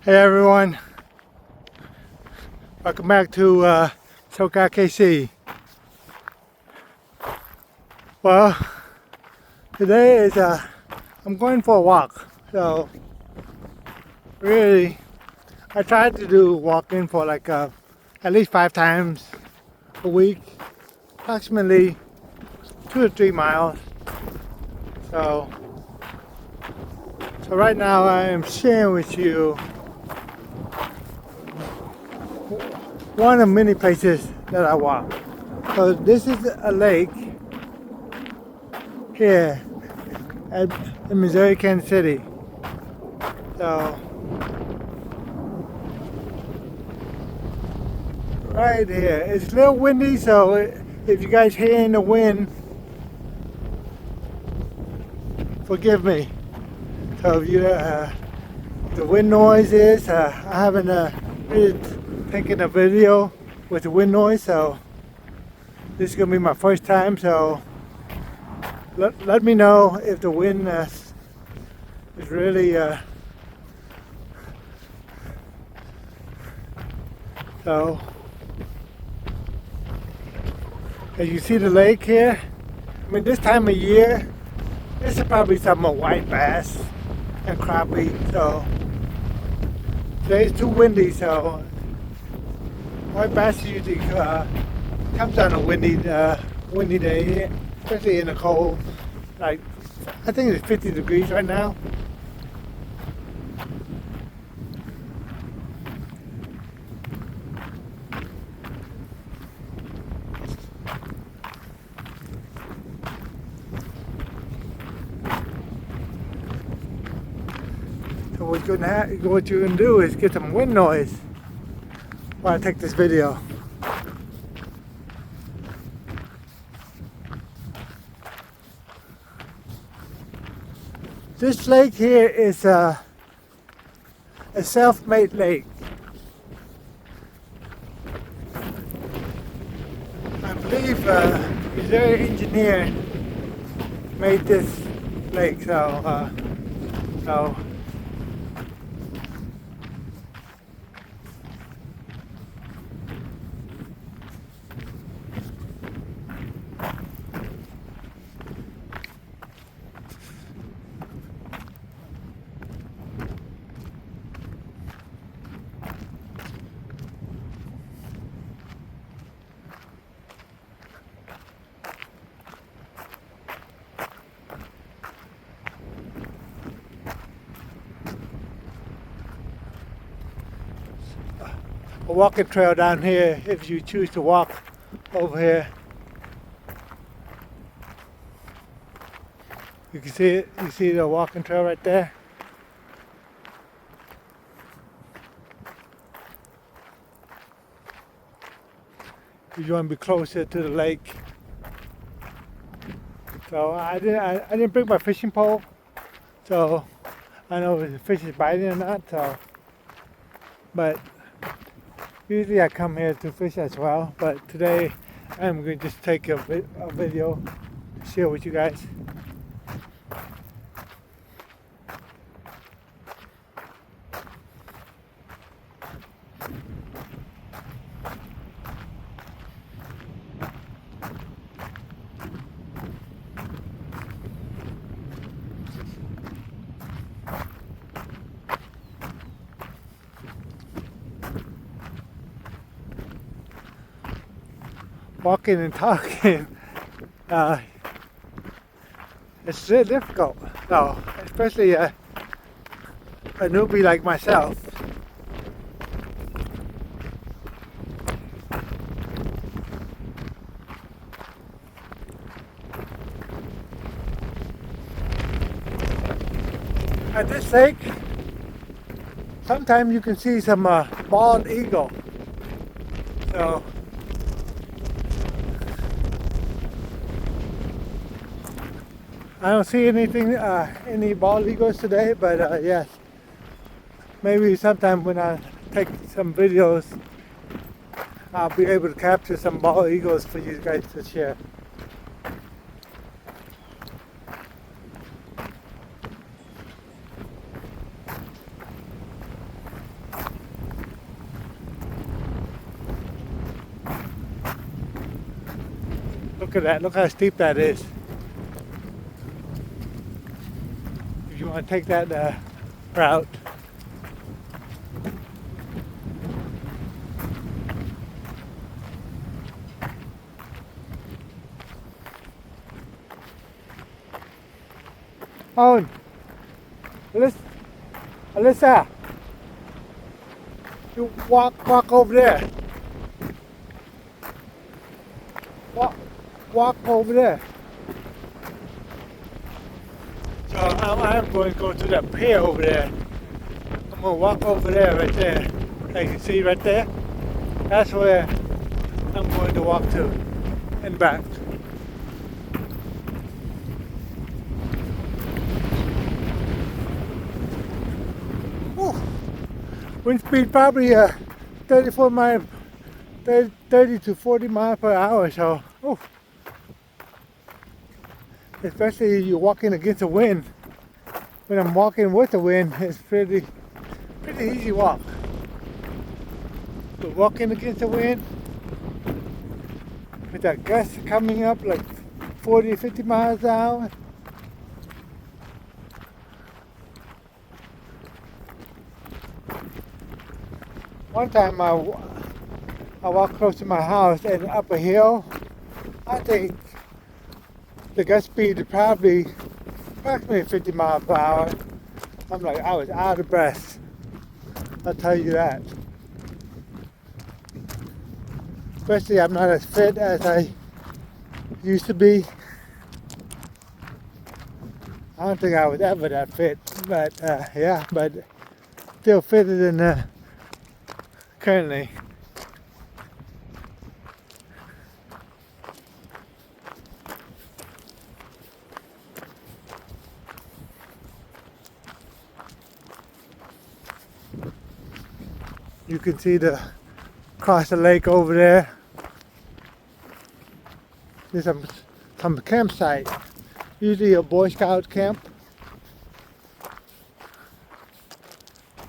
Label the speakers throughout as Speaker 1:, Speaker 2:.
Speaker 1: Hey everyone, welcome back to SoCal KC. Well, today is I'm going for a walk. So really, I tried to do walking for like at least 5 times a week, approximately 2 to 3 miles. So right now I am sharing with you one of many places that I walk. So this is a lake here in Missouri, Kansas City. So right here, it's a little windy, so if you guys hear the wind, forgive me. So if you the wind noise is, I haven't really taken a video with the wind noise, so this is gonna be my first time. So let me know if the wind is really so. As you see the lake here, I mean this time of year, this is probably some white bass and crappie. So today it's too windy, so white bass usually comes on a windy day, especially in the cold. Like I think it's 50 degrees right now. So what you're gonna do is get some wind noise while I take this video. This lake here is a self-made lake. I believe Missouri engineer made this lake. So a walking trail down here if you choose to walk over here. You can see it. You see the walking trail right there. You want to be closer to the lake. So I didn't bring my fishing pole, so I don't know if the fish is biting or not. So, but usually I come here to fish as well. But today I'm going to just take a video to share with you guys. Walking and talking, it's really difficult. So, especially a newbie like myself. At this lake, sometimes you can see some bald eagle. So I don't see anything, any bald eagles today, but yes, maybe sometime when I take some videos, I'll be able to capture some bald eagles for you guys to share. Look at that. Look how steep that is. If you want to take that route. Oh, Alyssa, you walk over there. Walk over there. So I'm going to go to that pier over there. I'm going to walk over there right there. As you see right there? That's where I'm going to walk to and back. Whew. Wind speed probably 30 to 40 miles per hour, so especially if you're walking against the wind. When I'm walking with the wind, it's pretty easy walk. But walking against the wind, with that gust coming up like 40, 50 miles an hour, one time I walked close to my house and up a hill. I think the gust speed is probably approximately 50 miles per hour. I'm like, I was out of breath. I'll tell you that. Especially I'm not as fit as I used to be. I don't think I was ever that fit, but yeah, but still fitter than currently. You can see across the lake over there. There's some campsite, usually a Boy Scout camp.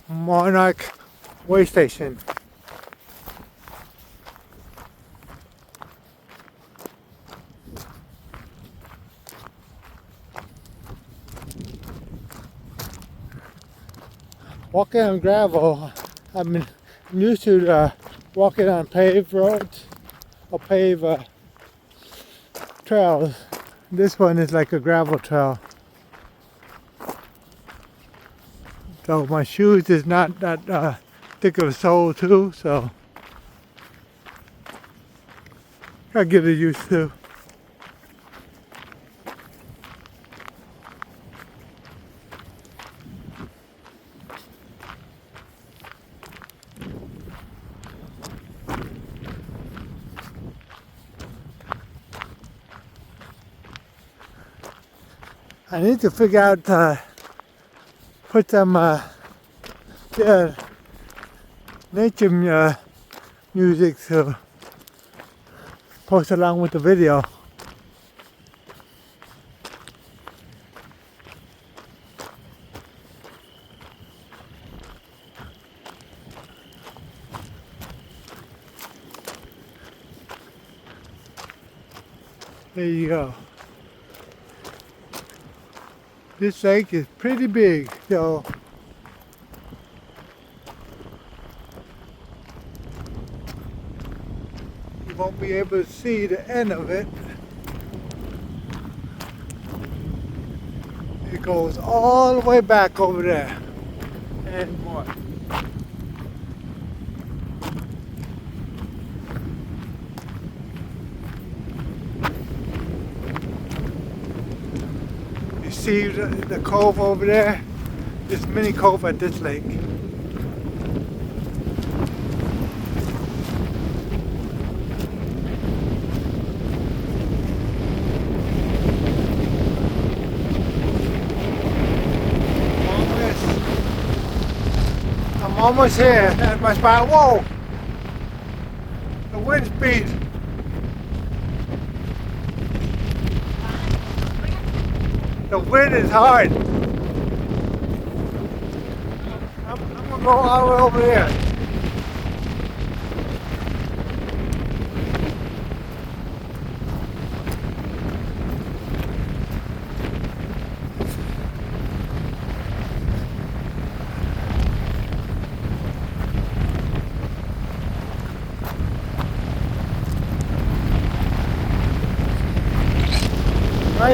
Speaker 1: Monarch Way Station. Walking on gravel, I'm used to walking on paved roads or paved trails. This one is like a gravel trail. So my shoes is not that thick of a sole too, so I get it used to. I need to figure out put some nature music to post along with the video. There you go. This lake is pretty big, so you won't be able to see the end of it. It goes all the way back over there and more. See the cove over there? This mini cove at this lake. I'm almost here at my spot. Whoa! The wind speed. The wind is hard. I'm gonna go all the way over there.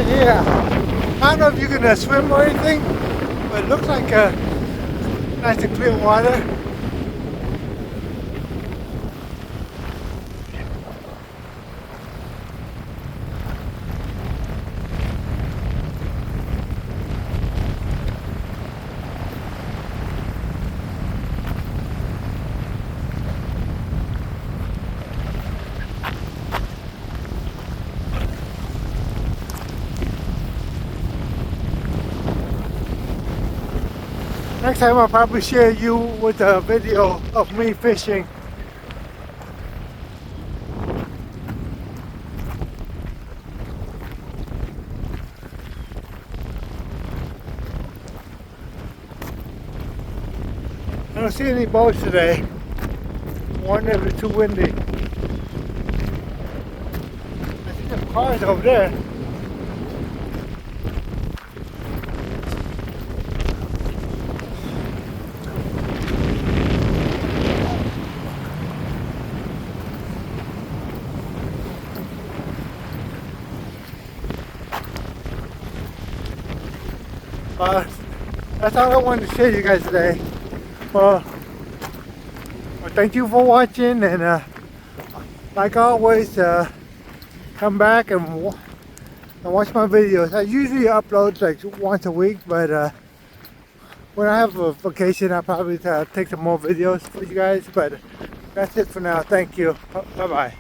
Speaker 1: right here. I don't know if you're gonna swim or anything, but it looks like nice and clear water. Next time I'll probably share you with a video of me fishing. I don't see any boats today. I wonder if it's too windy. I see some cars over there. That's all I wanted to share you guys today. Well, thank you for watching, and like always, come back and watch my videos. I usually upload like once a week, but when I have a vacation, I'll probably take some more videos for you guys. But that's it for now. Thank you. Bye bye.